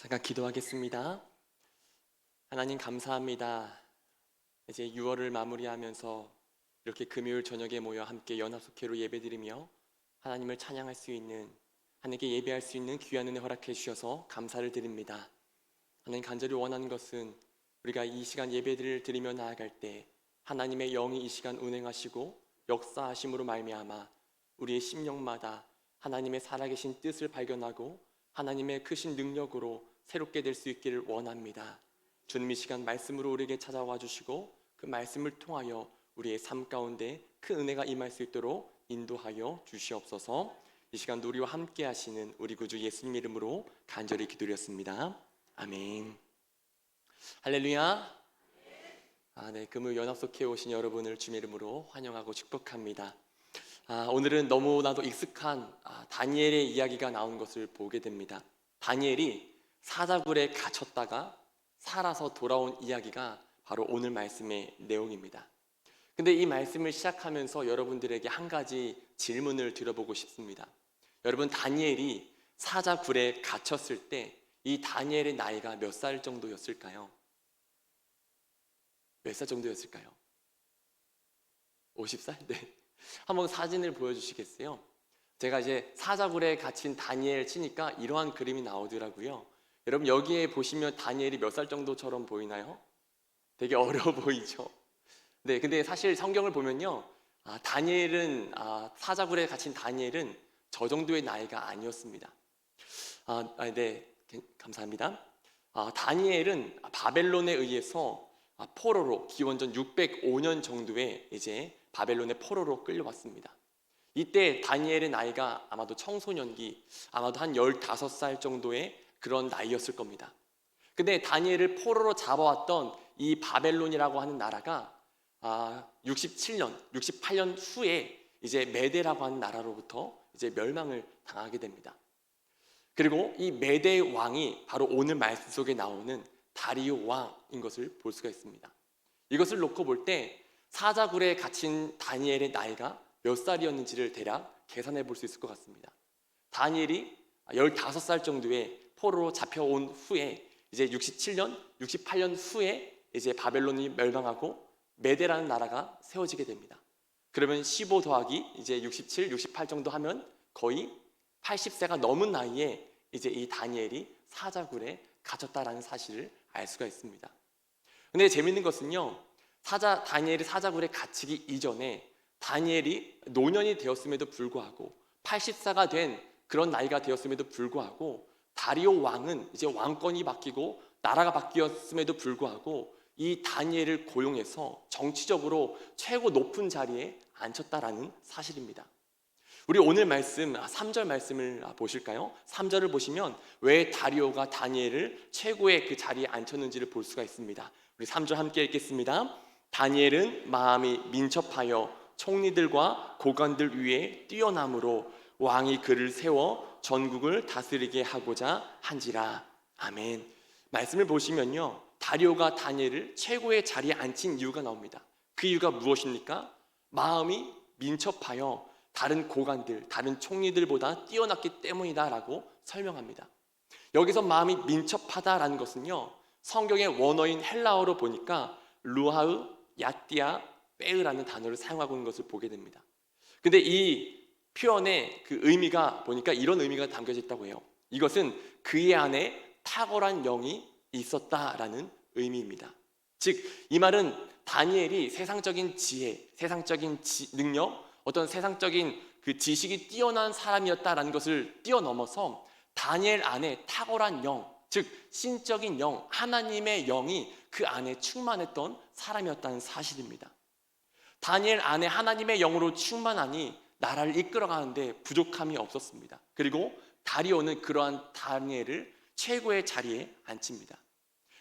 잠깐 기도하겠습니다. 하나님 감사합니다. 이제 6월을 마무리하면서 이렇게 금요일 저녁에 모여 함께 연합속회로 예배드리며 하나님을 찬양할 수 있는, 하나님께 예배할 수 있는 귀한 은혜 허락해 주셔서 감사를 드립니다. 하나님, 간절히 원하는 것은 우리가 이 시간 예배를 드리며 나아갈 때 하나님의 영이 이 시간 운행하시고 역사하심으로 말미암아 우리의 심령마다 하나님의 살아계신 뜻을 발견하고 하나님의 크신 능력으로 새롭게 될 수 있기를 원합니다. 주님, 이 시간 말씀으로 우리에게 찾아와 주시고 그 말씀을 통하여 우리의 삶 가운데 큰 은혜가 임할 수 있도록 인도하여 주시옵소서. 이 시간도 우리와 함께 하시는 우리 구주 예수님 이름으로 간절히 기도드렸습니다. 아멘. 할렐루야. 금요 연합속회에 오신 여러분을 주님 이름으로 환영하고 축복합니다. 오늘은 너무나도 익숙한 다니엘의 이야기가 나온 것을 보게 됩니다. 다니엘이 사자굴에 갇혔다가 살아서 돌아온 이야기가 바로 오늘 말씀의 내용입니다. 근데 이 말씀을 시작하면서 여러분들에게 한 가지 질문을 드려보고 싶습니다. 여러분, 다니엘이 사자굴에 갇혔을 때 이 다니엘의 나이가 몇 살 정도였을까요? 몇 살 정도였을까요? 50살? 네. 한번 사진을 보여주시겠어요? 제가 이제 사자굴에 갇힌 다니엘 치니까 이러한 그림이 나오더라고요. 여러분, 여기에 보시면 다니엘이 몇 살 정도처럼 보이나요? 되게 어려 보이죠? 네, 근데 사실 성경을 보면요, 다니엘은 사자굴에 갇힌 다니엘은 저 정도의 나이가 아니었습니다. 네, 감사합니다. 다니엘은 바벨론에 의해서 포로로 기원전 605년 정도에 이제 바벨론의 포로로 끌려왔습니다. 이때 다니엘의 나이가 아마도 청소년기, 아마도 한 15살 정도의 그런 나이였을 겁니다. 근데 다니엘을 포로로 잡아왔던 이 바벨론이라고 하는 나라가 68년 후에 이제 메대라고 하는 나라로부터 이제 멸망을 당하게 됩니다. 그리고 이 메대 왕이 바로 오늘 말씀 속에 나오는 다리오 왕인 것을 볼 수가 있습니다. 이것을 놓고 볼 때 사자굴에 갇힌 다니엘의 나이가 몇 살이었는지를 대략 계산해 볼 수 있을 것 같습니다. 다니엘이 15살 정도의 포로로 잡혀온 후에 이제 68년 후에 이제 바벨론이 멸망하고 메대라는 나라가 세워지게 됩니다. 그러면 15 더하기 이제 67, 68 정도 하면 거의 80세가 넘은 나이에 이제 이 다니엘이 사자굴에 갇혔다라는 사실을 알 수가 있습니다. 근데 재밌는 것은요, 다니엘이 사자굴에 갇히기 이전에 다니엘이 노년이 되었음에도 불구하고 80세가 된 그런 나이가 되었음에도 불구하고 다리오 왕은 이제 왕권이 바뀌고 나라가 바뀌었음에도 불구하고 이 다니엘을 고용해서 정치적으로 최고 높은 자리에 앉혔다라는 사실입니다. 우리 오늘 말씀 3절 말씀을 보실까요? 3절을 보시면 왜 다리오가 다니엘을 최고의 그 자리에 앉혔는지를 볼 수가 있습니다. 우리 3절 함께 읽겠습니다. 다니엘은 마음이 민첩하여 총리들과 고관들 위에 뛰어남으로 왕이 그를 세워 전국을 다스리게 하고자 한지라. 아멘. 말씀을 보시면요, 다리오가 다니엘을 최고의 자리에 앉힌 이유가 나옵니다. 그 이유가 무엇입니까? 마음이 민첩하여 다른 고관들, 다른 총리들보다 뛰어났기 때문이다라고 설명합니다. 여기서 마음이 민첩하다라는 것은요, 성경의 원어인 헬라어로 보니까 루하으, 야띠아, 빼으라는 단어를 사용하고 있는 것을 보게 됩니다. 근데 이 표현의 그 의미가 보니까 이런 의미가 담겨져 있다고 해요. 이것은 그의 안에 탁월한 영이 있었다라는 의미입니다. 즉, 이 말은 다니엘이 세상적인 지혜, 세상적인 능력, 어떤 세상적인 그 지식이 뛰어난 사람이었다라는 것을 뛰어넘어서 다니엘 안에 탁월한 영, 즉 신적인 영, 하나님의 영이 그 안에 충만했던 사람이었다는 사실입니다. 다니엘 안에 하나님의 영으로 충만하니 나라를 이끌어가는데 부족함이 없었습니다. 그리고 다리오는 그러한 다니엘을 최고의 자리에 앉힙니다.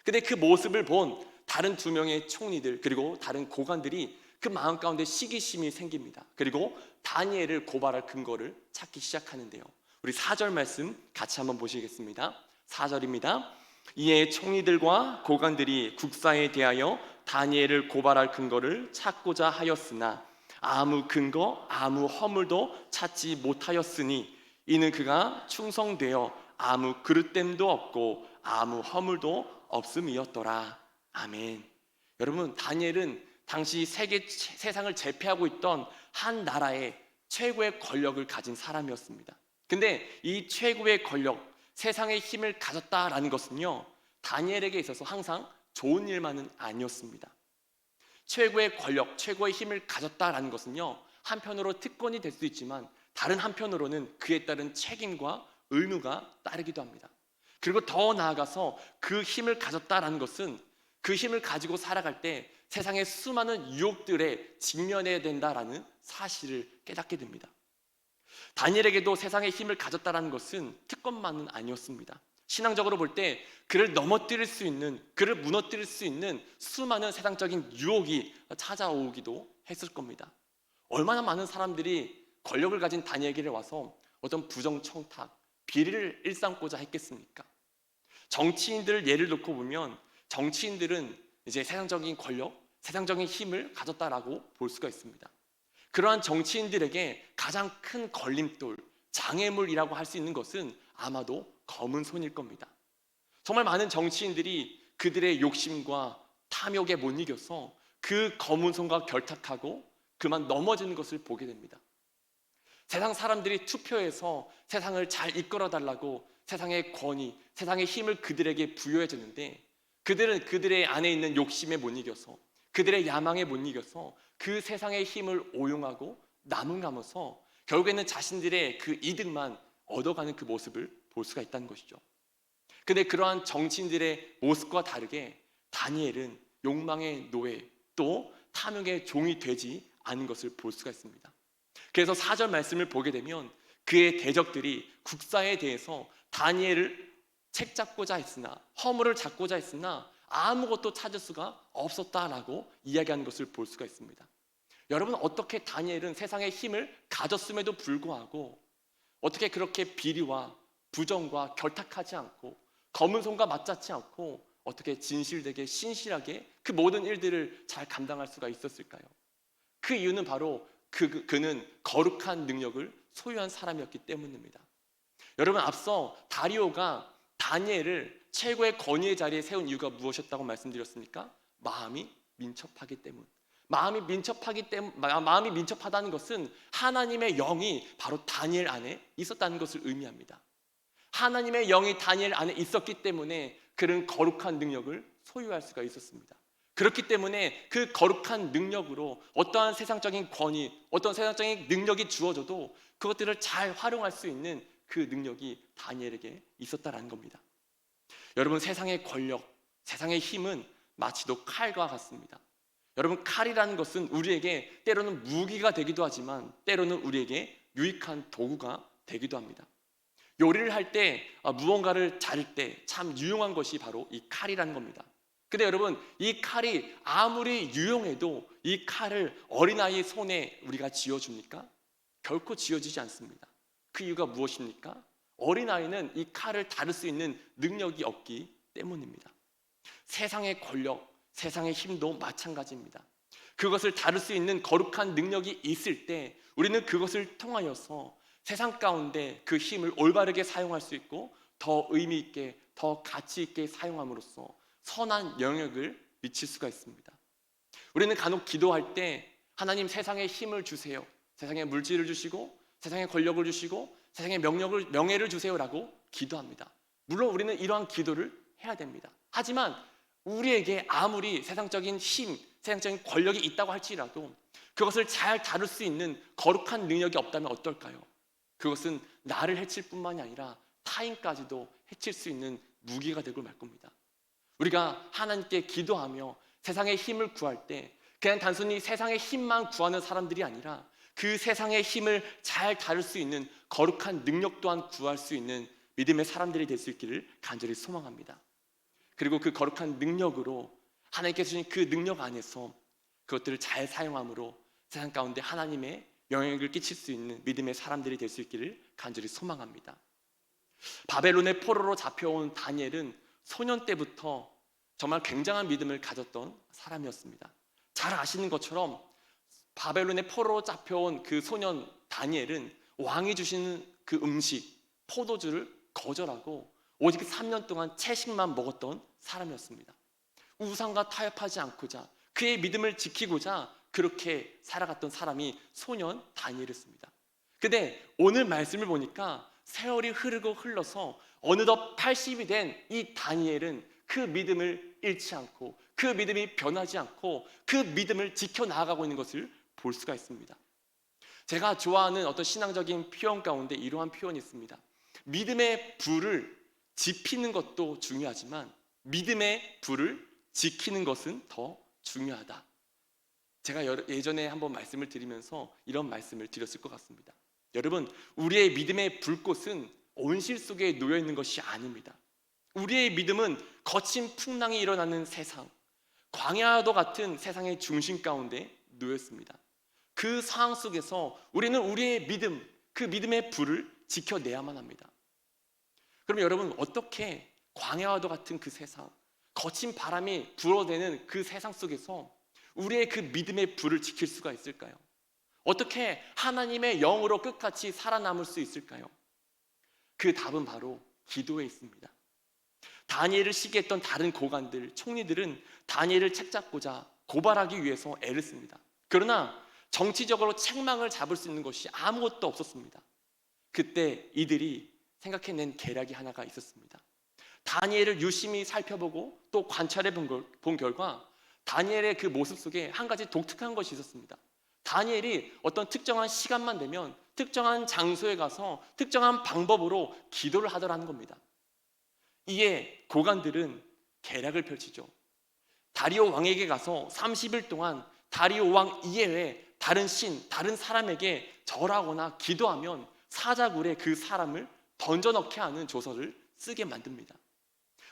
근데 그 모습을 본 다른 2명의 총리들 그리고 다른 고관들이 그 마음 가운데 시기심이 생깁니다. 그리고 다니엘을 고발할 근거를 찾기 시작하는데요, 우리 4절 말씀 같이 한번 보시겠습니다. 4절입니다. 이에 총리들과 고관들이 국사에 대하여 다니엘을 고발할 근거를 찾고자 하였으나 아무 근거, 아무 허물도 찾지 못하였으니 이는 그가 충성되어 아무 그릇됨도 없고 아무 허물도 없음이었더라. 아멘. 여러분, 다니엘은 당시 세상을 제패하고 있던 한 나라의 최고의 권력을 가진 사람이었습니다. 근데 이 최고의 권력, 세상의 힘을 가졌다라는 것은요, 다니엘에게 있어서 항상 좋은 일만은 아니었습니다. 최고의 권력, 최고의 힘을 가졌다라는 것은요, 한편으로 특권이 될 수 있지만 다른 한편으로는 그에 따른 책임과 의무가 따르기도 합니다. 그리고 더 나아가서 그 힘을 가졌다라는 것은 그 힘을 가지고 살아갈 때 세상의 수많은 유혹들에 직면해야 된다라는 사실을 깨닫게 됩니다. 다니엘에게도 세상의 힘을 가졌다라는 것은 특권만은 아니었습니다. 신앙적으로 볼 때 그를 넘어뜨릴 수 있는, 그를 무너뜨릴 수 있는 수많은 세상적인 유혹이 찾아오기도 했을 겁니다. 얼마나 많은 사람들이 권력을 가진 다니엘에게 와서 어떤 부정청탁, 비리를 일삼고자 했겠습니까? 정치인들을 예를 놓고 보면 정치인들은 이제 세상적인 권력, 세상적인 힘을 가졌다라고 볼 수가 있습니다. 그러한 정치인들에게 가장 큰 걸림돌, 장애물이라고 할 수 있는 것은 아마도 검은 손일 겁니다. 정말 많은 정치인들이 그들의 욕심과 탐욕에 못 이겨서 그 검은 손과 결탁하고 그만 넘어지는 것을 보게 됩니다. 세상 사람들이 투표해서 세상을 잘 이끌어 달라고 세상의 권위, 세상의 힘을 그들에게 부여해 줬는데 그들은 그들의 안에 있는 욕심에 못 이겨서, 그들의 야망에 못 이겨서 그 세상의 힘을 오용하고 남용하면서 결국에는 자신들의 그 이득만 얻어가는 그 모습을 볼 수가 있다는 것이죠. 근데 그러한 정치인들의 모습과 다르게 다니엘은 욕망의 노예, 또 탐욕의 종이 되지 않은 것을 볼 수가 있습니다. 그래서 4절 말씀을 보게 되면 그의 대적들이 국사에 대해서 다니엘을 책잡고자 했으나, 허물을 잡고자 했으나 아무것도 찾을 수가 없었다라고 이야기하는 것을 볼 수가 있습니다. 여러분, 어떻게 다니엘은 세상의 힘을 가졌음에도 불구하고 어떻게 그렇게 비리와 부정과 결탁하지 않고 검은 손과 맞잡지 않고 어떻게 진실되게 신실하게 그 모든 일들을 잘 감당할 수가 있었을까요? 그 이유는 바로 그는 거룩한 능력을 소유한 사람이었기 때문입니다. 여러분, 앞서 다리오가 다니엘을 최고의 권위의 자리에 세운 이유가 무엇이었다고 말씀드렸습니까? 마음이 민첩하기 때문. 마음이 민첩하다는 것은 하나님의 영이 바로 다니엘 안에 있었다는 것을 의미합니다. 하나님의 영이 다니엘 안에 있었기 때문에 그는 거룩한 능력을 소유할 수가 있었습니다. 그렇기 때문에 그 거룩한 능력으로 어떠한 세상적인 권위, 어떤 세상적인 능력이 주어져도 그것들을 잘 활용할 수 있는 그 능력이 다니엘에게 있었다라는 겁니다. 여러분, 세상의 권력, 세상의 힘은 마치도 칼과 같습니다. 여러분, 칼이라는 것은 우리에게 때로는 무기가 되기도 하지만 때로는 우리에게 유익한 도구가 되기도 합니다. 요리를 할 때 무언가를 자를 때 참 유용한 것이 바로 이 칼이라는 겁니다. 근데 여러분, 이 칼이 아무리 유용해도 이 칼을 어린아이의 손에 우리가 쥐어줍니까? 결코 쥐어지지 않습니다. 그 이유가 무엇입니까? 어린아이는 이 칼을 다룰 수 있는 능력이 없기 때문입니다. 세상의 권력, 세상의 힘도 마찬가지입니다. 그것을 다룰 수 있는 거룩한 능력이 있을 때 우리는 그것을 통하여서 세상 가운데 그 힘을 올바르게 사용할 수 있고 더 의미 있게, 더 가치 있게 사용함으로써 선한 영향을 미칠 수가 있습니다. 우리는 간혹 기도할 때 하나님, 세상에 힘을 주세요, 세상에 물질을 주시고 세상에 권력을 주시고 세상에 명예를 주세요라고 기도합니다. 물론 우리는 이러한 기도를 해야 됩니다. 하지만 우리에게 아무리 세상적인 힘, 세상적인 권력이 있다고 할지라도 그것을 잘 다룰 수 있는 거룩한 능력이 없다면 어떨까요? 그것은 나를 해칠 뿐만이 아니라 타인까지도 해칠 수 있는 무기가 되고 말 겁니다. 우리가 하나님께 기도하며 세상의 힘을 구할 때 그냥 단순히 세상의 힘만 구하는 사람들이 아니라 그 세상의 힘을 잘 다룰 수 있는 거룩한 능력 또한 구할 수 있는 믿음의 사람들이 될 수 있기를 간절히 소망합니다. 그리고 그 거룩한 능력으로 하나님께서 주신 그 능력 안에서 그것들을 잘 사용함으로 세상 가운데 하나님의 영향을 끼칠 수 있는 믿음의 사람들이 될 수 있기를 간절히 소망합니다. 바벨론의 포로로 잡혀온 다니엘은 소년 때부터 정말 굉장한 믿음을 가졌던 사람이었습니다. 잘 아시는 것처럼 바벨론의 포로로 잡혀온 그 소년 다니엘은 왕이 주시는 그 음식, 포도주를 거절하고 오직 3년 동안 채식만 먹었던 사람이었습니다. 우상과 타협하지 않고자 그의 믿음을 지키고자 그렇게 살아갔던 사람이 소년 다니엘이었습니다. 근데 오늘 말씀을 보니까 세월이 흐르고 흘러서 어느덧 80이 된 이 다니엘은 그 믿음을 잃지 않고 그 믿음이 변하지 않고 그 믿음을 지켜나가고 있는 것을 볼 수가 있습니다. 제가 좋아하는 어떤 신앙적인 표현 가운데 이러한 표현이 있습니다. 믿음의 불을 지피는 것도 중요하지만 믿음의 불을 지키는 것은 더 중요하다. 제가 예전에 한번 말씀을 드리면서 이런 말씀을 드렸을 것 같습니다. 여러분, 우리의 믿음의 불꽃은 온실 속에 놓여 있는 것이 아닙니다. 우리의 믿음은 거친 풍랑이 일어나는 세상, 광야도 같은 세상의 중심 가운데 놓여 있습니다. 그 상황 속에서 우리는 우리의 믿음, 그 믿음의 불을 지켜내야만 합니다. 그럼 여러분, 어떻게 광야와도 같은 그 세상, 거친 바람이 불어대는 그 세상 속에서 우리의 그 믿음의 불을 지킬 수가 있을까요? 어떻게 하나님의 영으로 끝까지 살아남을 수 있을까요? 그 답은 바로 기도에 있습니다. 다니엘을 시기했던 다른 고관들, 총리들은 다니엘을 책잡고자 고발하기 위해서 애를 씁니다. 그러나 정치적으로 책망을 잡을 수 있는 것이 아무것도 없었습니다. 그때 이들이 생각해낸 계략이 하나가 있었습니다. 다니엘을 유심히 살펴보고 또 관찰해 본 결과 다니엘의 그 모습 속에 한 가지 독특한 것이 있었습니다. 다니엘이 어떤 특정한 시간만 되면 특정한 장소에 가서 특정한 방법으로 기도를 하더라는 겁니다. 이에 고관들은 계략을 펼치죠. 다리오 왕에게 가서 30일 동안 다리오 왕 이외에 다른 신, 다른 사람에게 절하거나 기도하면 사자굴에 그 사람을 던져넣게 하는 조서를 쓰게 만듭니다.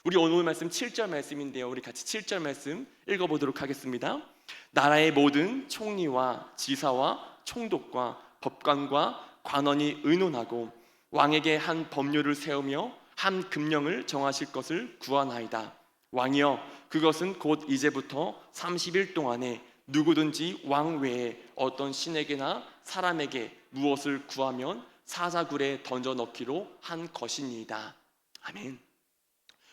우리 오늘 말씀 7절 말씀인데요, 우리 같이 7절 말씀 읽어보도록 하겠습니다. 나라의 모든 총리와 지사와 총독과 법관과 관원이 의논하고 왕에게 한 법률을 세우며 한 금령을 정하실 것을 구하나이다. 왕이여, 그것은 곧 이제부터 30일 동안에 누구든지 왕 외에 어떤 신에게나 사람에게 무엇을 구하면 사자굴에 던져 넣기로 한 것이니이다. 아멘.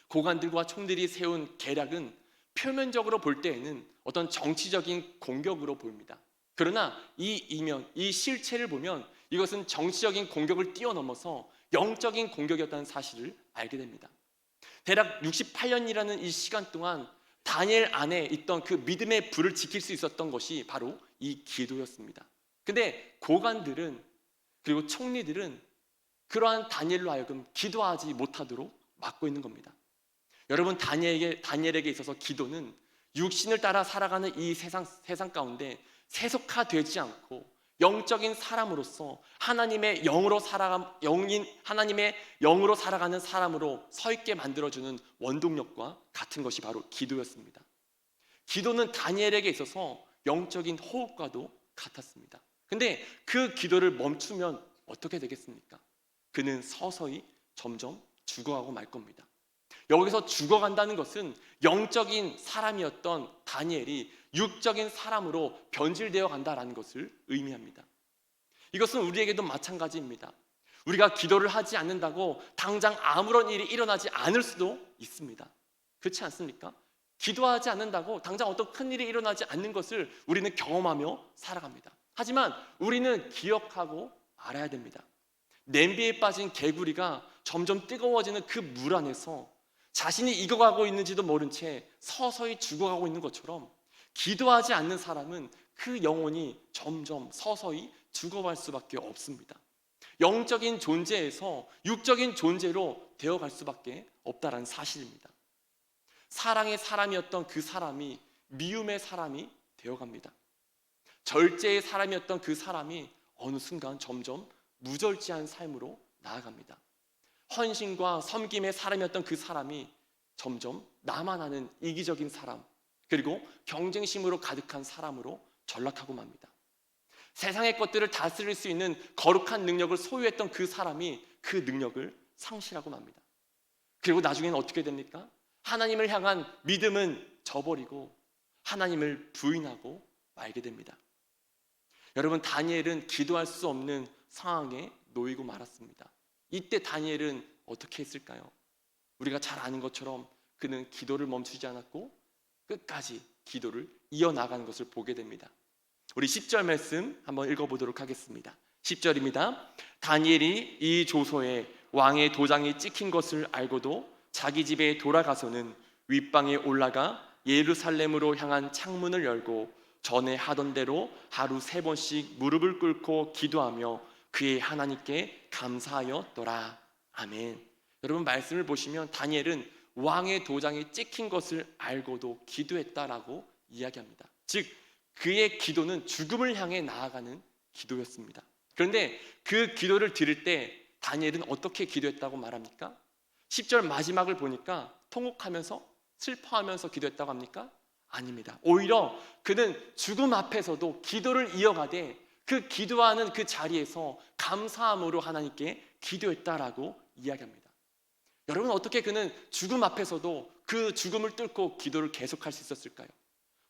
고관들과 총들이 세운 계략은 표면적으로 볼 때에는 어떤 정치적인 공격으로 보입니다. 그러나 이 이면, 이 실체를 보면 이것은 정치적인 공격을 뛰어넘어서 영적인 공격이었다는 사실을 알게 됩니다. 대략 68년이라는 이 시간 동안 다니엘 안에 있던 그 믿음의 불을 지킬 수 있었던 것이 바로 이 기도였습니다. 근데 고관들은, 그리고 총리들은 그러한 다니엘로 하여금 기도하지 못하도록 막고 있는 겁니다. 여러분, 다니엘에게 있어서 기도는 육신을 따라 살아가는 이 세상 가운데 세속화되지 않고 영적인 사람으로서 하나님의 영으로 하나님의 영으로 살아가는 사람으로 서 있게 만들어주는 원동력과 같은 것이 바로 기도였습니다. 기도는 다니엘에게 있어서 영적인 호흡과도 같았습니다. 근데 그 기도를 멈추면 어떻게 되겠습니까? 그는 서서히 점점 죽어가고 말 겁니다. 여기서 죽어간다는 것은 영적인 사람이었던 다니엘이 육적인 사람으로 변질되어 간다는 것을 의미합니다. 이것은 우리에게도 마찬가지입니다. 우리가 기도를 하지 않는다고 당장 아무런 일이 일어나지 않을 수도 있습니다. 그렇지 않습니까? 기도하지 않는다고 당장 어떤 큰 일이 일어나지 않는 것을 우리는 경험하며 살아갑니다. 하지만 우리는 기억하고 알아야 됩니다. 냄비에 빠진 개구리가 점점 뜨거워지는 그 물 안에서 자신이 익어가고 있는지도 모른 채 서서히 죽어가고 있는 것처럼 기도하지 않는 사람은 그 영혼이 점점 서서히 죽어갈 수밖에 없습니다. 영적인 존재에서 육적인 존재로 되어갈 수밖에 없다는 사실입니다. 사랑의 사람이었던 그 사람이 미움의 사람이 되어갑니다. 절제의 사람이었던 그 사람이 어느 순간 점점 무절제한 삶으로 나아갑니다. 헌신과 섬김의 사람이었던 그 사람이 점점 나만 아는 이기적인 사람, 그리고 경쟁심으로 가득한 사람으로 전락하고 맙니다. 세상의 것들을 다스릴 수 있는 거룩한 능력을 소유했던 그 사람이 그 능력을 상실하고 맙니다. 그리고 나중에는 어떻게 됩니까? 하나님을 향한 믿음은 저버리고 하나님을 부인하고 말게 됩니다. 여러분, 다니엘은 기도할 수 없는 상황에 놓이고 말았습니다. 이때 다니엘은 어떻게 했을까요? 우리가 잘 아는 것처럼 그는 기도를 멈추지 않았고 끝까지 기도를 이어나가는 것을 보게 됩니다. 우리 10절 말씀 한번 읽어보도록 하겠습니다. 10절입니다. 다니엘이 이 조서에 왕의 도장이 찍힌 것을 알고도 자기 집에 돌아가서는 윗방에 올라가 예루살렘으로 향한 창문을 열고 전에 하던 대로 하루 3번씩 무릎을 꿇고 기도하며 그의 하나님께 감사하였더라. 아멘. 여러분, 말씀을 보시면 다니엘은 왕의 도장이 찍힌 것을 알고도 기도했다라고 이야기합니다. 즉 그의 기도는 죽음을 향해 나아가는 기도였습니다. 그런데 그 기도를 들을 때 다니엘은 어떻게 기도했다고 말합니까? 10절 마지막을 보니까 통곡하면서 슬퍼하면서 기도했다고 합니까? 아닙니다. 오히려 그는 죽음 앞에서도 기도를 이어가되 그 기도하는 그 자리에서 감사함으로 하나님께 기도했다라고 이야기합니다. 여러분, 어떻게 그는 죽음 앞에서도 그 죽음을 뚫고 기도를 계속할 수 있었을까요?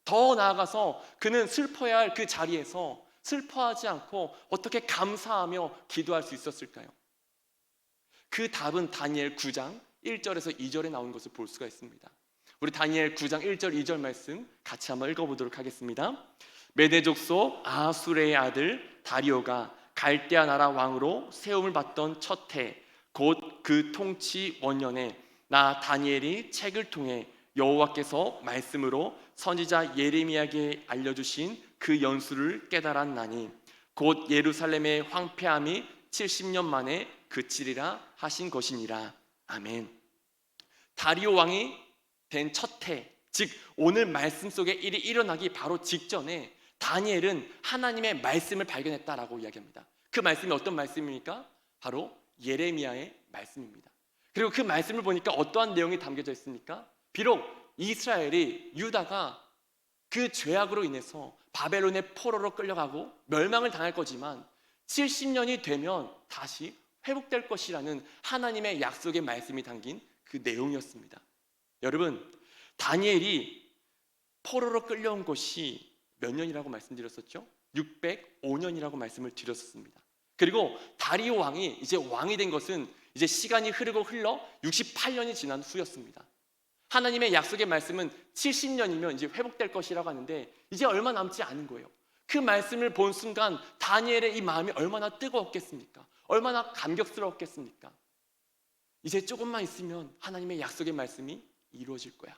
더 나아가서 그는 슬퍼야 할 그 자리에서 슬퍼하지 않고 어떻게 감사하며 기도할 수 있었을까요? 그 답은 다니엘 9장 1절에서 2절에 나온 것을 볼 수가 있습니다. 우리 다니엘 9장 1절 2절 말씀 같이 한번 읽어보도록 하겠습니다. 메대 족속 아수레의 아들 다리오가 갈대아 나라 왕으로 세움을 받던 첫 해 곧 그 통치 원년에 나 다니엘이 책을 통해 여호와께서 말씀으로 선지자 예레미야에게 알려주신 그 연수를 깨달았나니 곧 예루살렘의 황폐함이 70년 만에 그치리라 하신 것이니라. 아멘. 다리오 왕이 된 첫 해, 즉 오늘 말씀 속에 일이 일어나기 바로 직전에 다니엘은 하나님의 말씀을 발견했다라고 이야기합니다. 그 말씀이 어떤 말씀입니까? 바로 예레미야의 말씀입니다. 그리고 그 말씀을 보니까 어떠한 내용이 담겨져 있습니까? 비록 이스라엘이, 유다가 그 죄악으로 인해서 바벨론의 포로로 끌려가고 멸망을 당할 거지만 70년이 되면 다시 회복될 것이라는 하나님의 약속의 말씀이 담긴 그 내용이었습니다. 여러분, 다니엘이 포로로 끌려온 것이 몇 년이라고 말씀드렸었죠? 605년이라고 말씀을 드렸습니다. 그리고 다리오 왕이 이제 왕이 된 것은 이제 시간이 흐르고 흘러 68년이 지난 후였습니다. 하나님의 약속의 말씀은 70년이면 이제 회복될 것이라고 하는데 이제 얼마 남지 않은 거예요. 그 말씀을 본 순간 다니엘의 이 마음이 얼마나 뜨거웠겠습니까? 얼마나 감격스러웠겠습니까? 이제 조금만 있으면 하나님의 약속의 말씀이 이루어질 거야.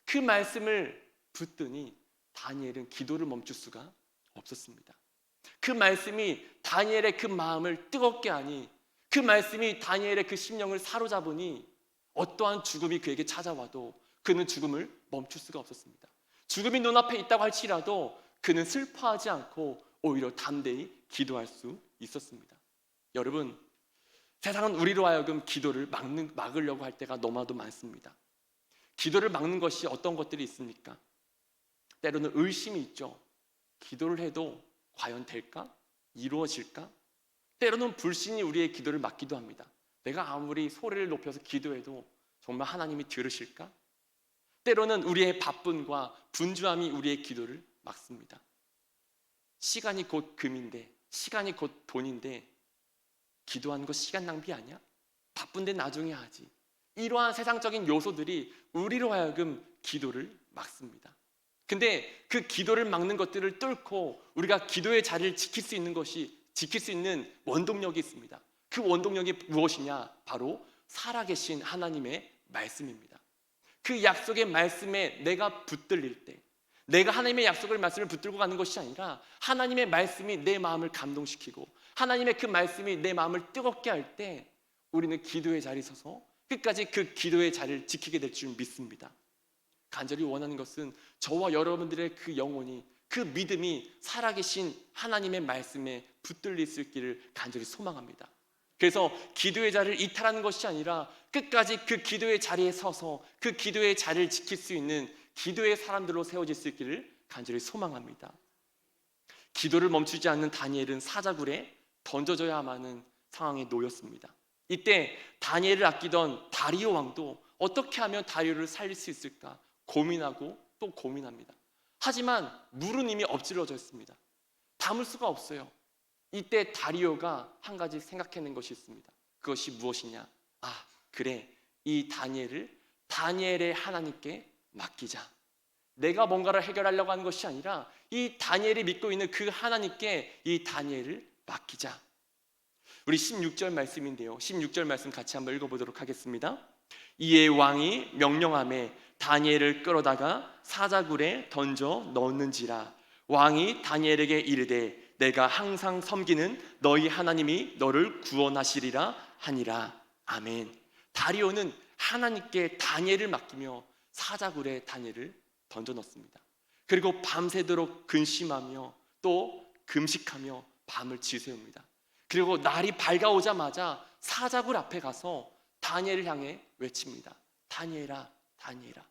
그 말씀을 붙드니 다니엘은 기도를 멈출 수가 없었습니다. 그 말씀이 다니엘의 그 마음을 뜨겁게 하니, 그 말씀이 다니엘의 그 심령을 사로잡으니 어떠한 죽음이 그에게 찾아와도 그는 죽음을 멈출 수가 없었습니다. 죽음이 눈앞에 있다고 할지라도 그는 슬퍼하지 않고 오히려 담대히 기도할 수 있었습니다. 여러분, 세상은 우리로 하여금 기도를 막으려고 할 때가 너무나도 많습니다. 기도를 막는 것이 어떤 것들이 있습니까? 때로는 의심이 있죠. 기도를 해도 과연 될까? 이루어질까? 때로는 불신이 우리의 기도를 막기도 합니다. 내가 아무리 소리를 높여서 기도해도 정말 하나님이 들으실까? 때로는 우리의 바쁨과 분주함이 우리의 기도를 막습니다. 시간이 곧 금인데, 시간이 곧 돈인데 기도하는 거 시간 낭비 아니야? 바쁜데 나중에 하지. 이러한 세상적인 요소들이 우리로 하여금 기도를 막습니다. 근데 그 기도를 막는 것들을 뚫고 우리가 기도의 자리를 지킬 수 있는 원동력이 있습니다. 그 원동력이 무엇이냐? 바로 살아계신 하나님의 말씀입니다. 그 약속의 말씀에 내가 붙들릴 때, 내가 하나님의 약속의 말씀을 붙들고 가는 것이 아니라 하나님의 말씀이 내 마음을 감동시키고 하나님의 그 말씀이 내 마음을 뜨겁게 할 때 우리는 기도의 자리에 서서 끝까지 그 기도의 자리를 지키게 될 줄 믿습니다. 간절히 원하는 것은 저와 여러분들의 그 영혼이, 그 믿음이 살아계신 하나님의 말씀에 붙들릴 수 있기를 간절히 소망합니다. 그래서 기도의 자리를 이탈하는 것이 아니라 끝까지 그 기도의 자리에 서서 그 기도의 자리를 지킬 수 있는 기도의 사람들로 세워질 수 있기를 간절히 소망합니다. 기도를 멈추지 않는 다니엘은 사자굴에 던져져야만 하는 상황에 놓였습니다. 이때 다니엘을 아끼던 다리오 왕도 어떻게 하면 다리오를 살릴 수 있을까 고민하고 또 고민합니다. 하지만 물은 이미 엎질러져 있습니다. 담을 수가 없어요. 이때 다리오가 한 가지 생각해낸 것이 있습니다. 그것이 무엇이냐? 그래, 이 다니엘의 하나님께 맡기자. 내가 뭔가를 해결하려고 하는 것이 아니라 이 다니엘이 믿고 있는 그 하나님께 이 다니엘을 맡기자. 우리 16절 말씀인데요, 16절 말씀 같이 한번 읽어보도록 하겠습니다. 이에 왕이 명령하매 다니엘을 끌어다가 사자굴에 던져 넣는지라. 왕이 다니엘에게 이르되 내가 항상 섬기는 너희 하나님이 너를 구원하시리라 하니라. 아멘. 다리오는 하나님께 다니엘을 맡기며 사자굴에 다니엘을 던져 넣습니다. 그리고 밤새도록 근심하며 또 금식하며 밤을 지새웁니다. 그리고 날이 밝아오자마자 사자굴 앞에 가서 다니엘을 향해 외칩니다. 다니엘아, 다니엘아.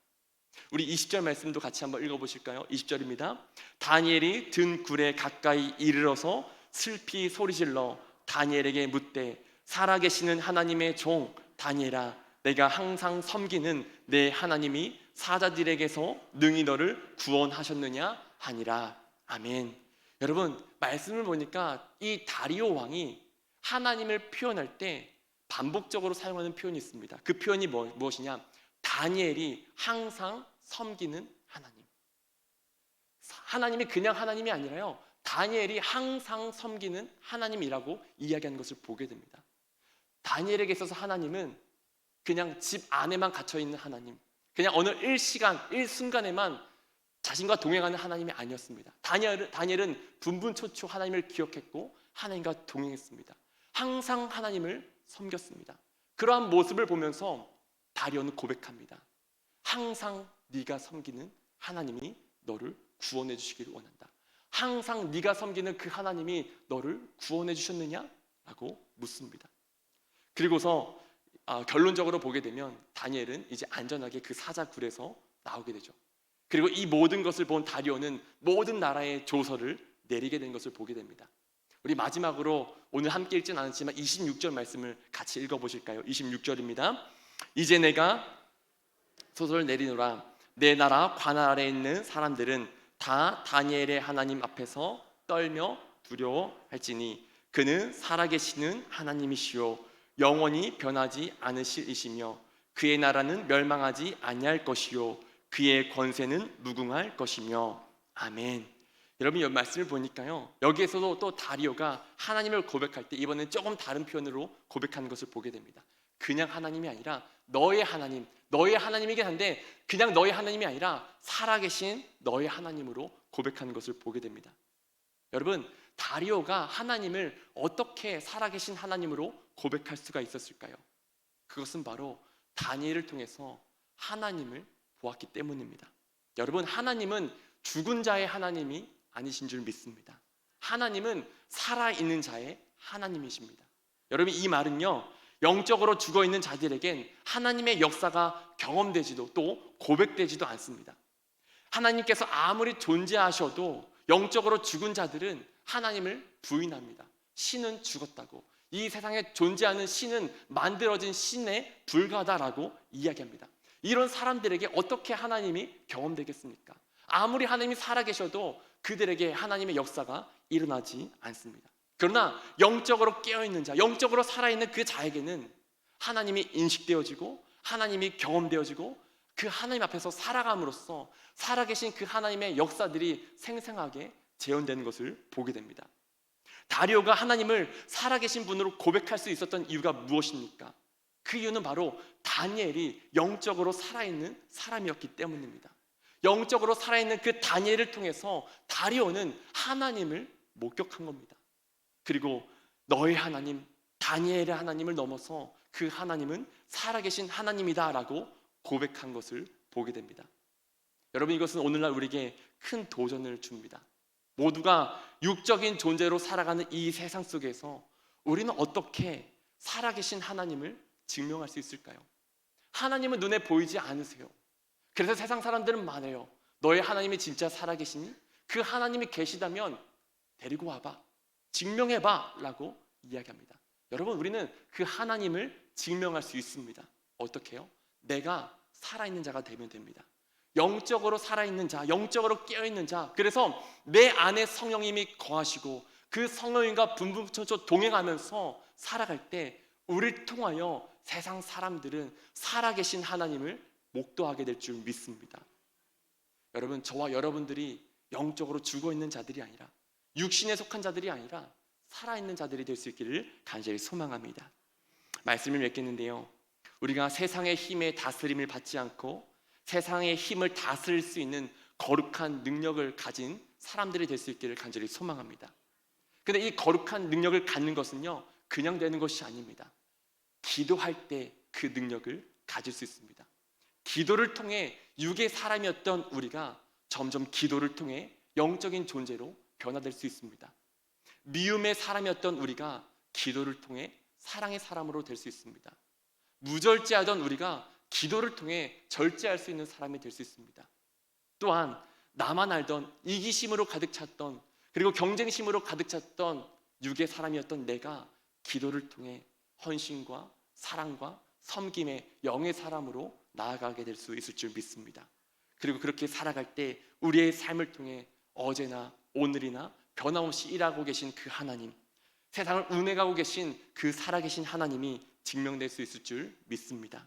우리 20절 말씀도 같이 한번 읽어보실까요? 20절입니다. 다니엘이 든 굴에 가까이 이르러서 슬피 소리질러 다니엘에게 묻되 살아계시는 하나님의 종 다니엘아, 내가 항상 섬기는 내 하나님이 사자들에게서 능히 너를 구원하셨느냐 하니라. 아멘. 여러분, 말씀을 보니까 이 다리오 왕이 하나님을 표현할 때 반복적으로 사용하는 표현이 있습니다. 그 표현이 무엇이냐? 다니엘이 항상 섬기는 하나님. 하나님이 그냥 하나님이 아니라요, 다니엘이 항상 섬기는 하나님이라고 이야기하는 것을 보게 됩니다. 다니엘에게 있어서 하나님은 그냥 집 안에만 갇혀있는 하나님, 그냥 어느 일순간에만 자신과 동행하는 하나님이 아니었습니다. 다니엘은 분분초초 하나님을 기억했고 하나님과 동행했습니다. 항상 하나님을 섬겼습니다. 그러한 모습을 보면서 다리오는 고백합니다. 항상 네가 섬기는 하나님이 너를 구원해 주시기를 원한다. 항상 네가 섬기는 그 하나님이 너를 구원해 주셨느냐? 라고 묻습니다. 그리고서 결론적으로 보게 되면 다니엘은 이제 안전하게 그 사자굴에서 나오게 되죠. 그리고 이 모든 것을 본 다리오는 모든 나라의 조서를 내리게 된 것을 보게 됩니다. 우리 마지막으로 오늘 함께 읽진 않았지만 26절 말씀을 같이 읽어보실까요? 26절입니다. 이제 내가 소설을 내리노라. 내 나라 관할 아래에 있는 사람들은 다 다니엘의 하나님 앞에서 떨며 두려워할지니 그는 살아계시는 하나님이시요 영원히 변하지 않으실 이시며 그의 나라는 멸망하지 아니할 것이요 그의 권세는 무궁할 것이며. 아멘. 여러분, 이 말씀을 보니까요, 여기에서도 또 다리오가 하나님을 고백할 때 이번엔 조금 다른 표현으로 고백하는 것을 보게 됩니다. 그냥 하나님이 아니라 너의 하나님, 너의 하나님이긴 한데 그냥 너의 하나님이 아니라 살아계신 너의 하나님으로 고백하는 것을 보게 됩니다. 여러분, 다리오가 하나님을 어떻게 살아계신 하나님으로 고백할 수가 있었을까요? 그것은 바로 다니엘을 통해서 하나님을 보았기 때문입니다. 여러분, 하나님은 죽은 자의 하나님이 아니신 줄 믿습니다. 하나님은 살아있는 자의 하나님이십니다. 여러분, 이 말은요, 영적으로 죽어있는 자들에겐 하나님의 역사가 경험되지도 또 고백되지도 않습니다. 하나님께서 아무리 존재하셔도 영적으로 죽은 자들은 하나님을 부인합니다. 신은 죽었다고, 이 세상에 존재하는 신은 만들어진 신에 불과하다라고 이야기합니다. 이런 사람들에게 어떻게 하나님이 경험되겠습니까? 아무리 하나님이 살아계셔도 그들에게 하나님의 역사가 일어나지 않습니다. 그러나 영적으로 깨어있는 자, 영적으로 살아있는 그 자에게는 하나님이 인식되어지고 하나님이 경험되어지고 그 하나님 앞에서 살아감으로써 살아계신 그 하나님의 역사들이 생생하게 재현되는 것을 보게 됩니다. 다리오가 하나님을 살아계신 분으로 고백할 수 있었던 이유가 무엇입니까? 그 이유는 바로 다니엘이 영적으로 살아있는 사람이었기 때문입니다. 영적으로 살아있는 그 다니엘을 통해서 다리오는 하나님을 목격한 겁니다. 그리고 너의 하나님, 다니엘의 하나님을 넘어서 그 하나님은 살아계신 하나님이다 라고 고백한 것을 보게 됩니다. 여러분, 이것은 오늘날 우리에게 큰 도전을 줍니다. 모두가 육적인 존재로 살아가는 이 세상 속에서 우리는 어떻게 살아계신 하나님을 증명할 수 있을까요? 하나님은 눈에 보이지 않으세요. 그래서 세상 사람들은 말해요. 너의 하나님이 진짜 살아계시니? 그 하나님이 계시다면 데리고 와봐, 증명해봐 라고 이야기합니다. 여러분, 우리는 그 하나님을 증명할 수 있습니다. 어떻게 해요? 내가 살아있는 자가 되면 됩니다. 영적으로 살아있는 자, 영적으로 깨어있는 자, 그래서 내 안에 성령님이 거하시고 그 성령님과 분분초초 동행하면서 살아갈 때 우리를 통하여 세상 사람들은 살아계신 하나님을 목도하게 될 줄 믿습니다. 여러분, 저와 여러분들이 영적으로 죽어있는 자들이 아니라, 육신에 속한 자들이 아니라 살아있는 자들이 될 수 있기를 간절히 소망합니다. 말씀을 맺겠는데요, 우리가 세상의 힘에 다스림을 받지 않고 세상의 힘을 다스릴 수 있는 거룩한 능력을 가진 사람들이 될 수 있기를 간절히 소망합니다. 근데 이 거룩한 능력을 갖는 것은요, 그냥 되는 것이 아닙니다. 기도할 때 그 능력을 가질 수 있습니다. 기도를 통해 육의 사람이었던 우리가 점점 기도를 통해 영적인 존재로 변화될 수 있습니다. 미움의 사람이었던 우리가 기도를 통해 사랑의 사람으로 될 수 있습니다. 무절제하던 우리가 기도를 통해 절제할 수 있는 사람이 될 수 있습니다. 또한 나만 알던 이기심으로 가득 찼던, 그리고 경쟁심으로 가득 찼던 육의 사람이었던 내가 기도를 통해 헌신과 사랑과 섬김의 영의 사람으로 나아가게 될 수 있을 줄 믿습니다. 그리고 그렇게 살아갈 때 우리의 삶을 통해 어제나 오늘이나 변함없이 일하고 계신 그 하나님, 세상을 운행하고 계신 그 살아계신 하나님이 증명될 수 있을 줄 믿습니다.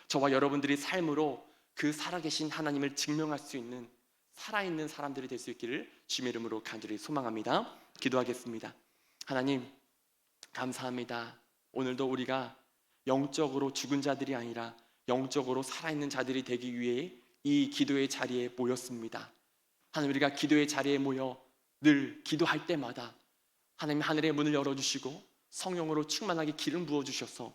저와 여러분들이 삶으로 그 살아계신 하나님을 증명할 수 있는 살아있는 사람들이 될 수 있기를 주님의 이름으로 간절히 소망합니다. 기도하겠습니다. 하나님, 감사합니다. 오늘도 우리가 영적으로 죽은 자들이 아니라 영적으로 살아있는 자들이 되기 위해 이 기도의 자리에 모였습니다. 하나님, 우리가 기도의 자리에 모여 늘 기도할 때마다 하나님 하늘의 문을 열어주시고 성령으로 충만하게 기름 부어주셔서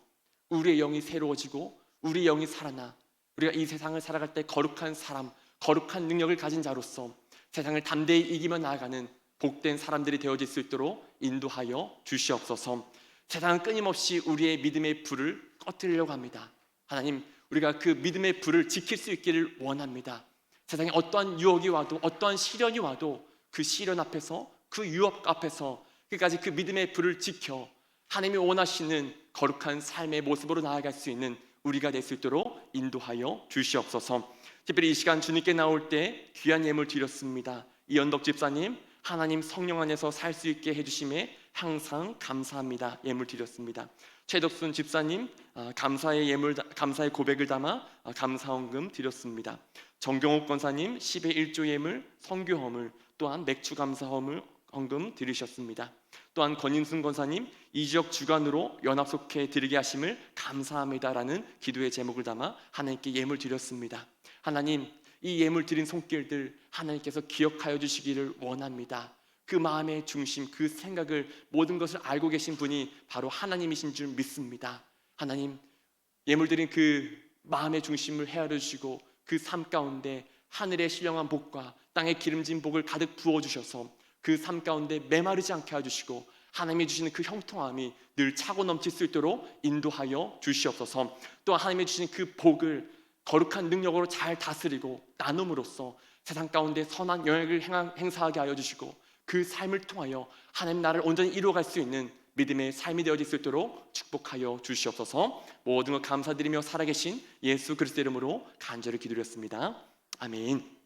우리의 영이 새로워지고 우리의 영이 살아나 우리가 이 세상을 살아갈 때 거룩한 사람, 거룩한 능력을 가진 자로서 세상을 담대히 이기며 나아가는 복된 사람들이 되어질 수 있도록 인도하여 주시옵소서. 세상은 끊임없이 우리의 믿음의 불을 꺼뜨리려고 합니다. 하나님, 우리가 그 믿음의 불을 지킬 수 있기를 원합니다. 세상에 어떠한 유혹이 와도, 어떠한 시련이 와도 그 시련 앞에서, 그 유혹 앞에서 끝까지 그 믿음의 불을 지켜 하나님이 원하시는 거룩한 삶의 모습으로 나아갈 수 있는 우리가 될 수 있도록 인도하여 주시옵소서. 특별히 이 시간 주님께 나올 때 귀한 예물 드렸습니다. 이연덕 집사님, 하나님 성령 안에서 살 수 있게 해주심에 항상 감사합니다. 예물 드렸습니다. 최덕순 집사님, 감사의 예물, 감사의 고백을 담아 감사헌금 드렸습니다. 정경옥 권사님 10의 1조 예물, 성교 허물, 또한 맥주 감사 헌금 드리셨습니다. 또한 권인순 권사님, 이 지역 주간으로 연합 속해 드리게 하심을 감사합니다라는 기도의 제목을 담아 하나님께 예물 드렸습니다. 하나님, 이 예물 드린 손길들 하나님께서 기억하여 주시기를 원합니다. 그 마음의 중심, 그 생각을, 모든 것을 알고 계신 분이 바로 하나님이신 줄 믿습니다. 하나님, 예물 드린 그 마음의 중심을 헤아려 주시고 그 삶 가운데 하늘의 신령한 복과 땅의 기름진 복을 가득 부어주셔서 그 삶 가운데 메마르지 않게 해주시고 하나님이 주시는 그 형통함이 늘 차고 넘칠 수 있도록 인도하여 주시옵소서. 또 하나님이 주시는 그 복을 거룩한 능력으로 잘 다스리고 나눔으로써 세상 가운데 선한 영향을 행사하게 하여 주시고 그 삶을 통하여 하나님 나라를 온전히 이루어갈 수 있는 믿음의 삶이 되어질 수 있도록 축복하여 주시옵소서. 모든 것 감사드리며 살아계신 예수 그리스도의 이름으로 간절히 기도드렸습니다. 아멘.